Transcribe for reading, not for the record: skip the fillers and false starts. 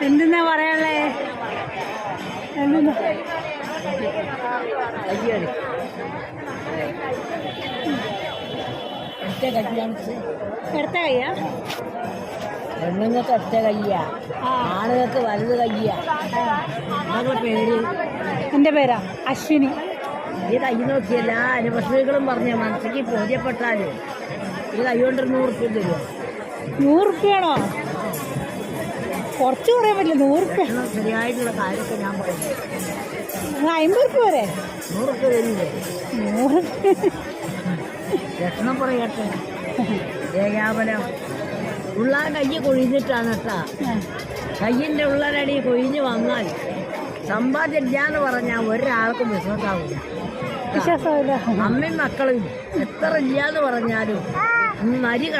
എന്തെന്നാ പറയാനുള്ളേ? എന്തെന്നാ എടുത്ത കയ്യാ? പെണ്ണുങ്ങൾക്ക് ഒറ്റ കയ്യാ, ആണുങ്ങൾക്ക് വലുത് കയ്യാ. പേര്? എൻ്റെ പേരാ അശ്വിനി. ഈ കൈ നോക്കിയല്ല അനുപസ്ത്രീകളും പറഞ്ഞ മനസ്സിക്ക് ബോധ്യപ്പെട്ടാല് ഈ കൈ കൊണ്ട് 100 റുപ്യ തരുമോ? 100 റുപ്യാണോ? കുറച്ച് പറയാൻ പറ്റില്ല. 100 റുപ്യ ശരിയായിട്ടുള്ള കാര്യമൊക്കെ ഞാൻ പറയുന്നു. 50 റുപ്യ വരെ. 100 റുപ്യ തരില്ലേ? 100 ലക്ഷണം പറയട്ടെ. ഏകാപനം ഉള്ള കൈ കൊഴിഞ്ഞിട്ടാണ് കേട്ടാ. കയ്യിൻ്റെ ഉള്ളരടി കൊഴിഞ്ഞ് വന്നാൽ സമ്പാദ്യമില്ല എന്ന് പറഞ്ഞാൽ ഒരാൾക്കും വിശ്വാസമാവില്ല. വിശ്വാസമില്ല. അമ്മയും മക്കളും എത്ര ഇല്ലാന്ന് പറഞ്ഞാലും നരി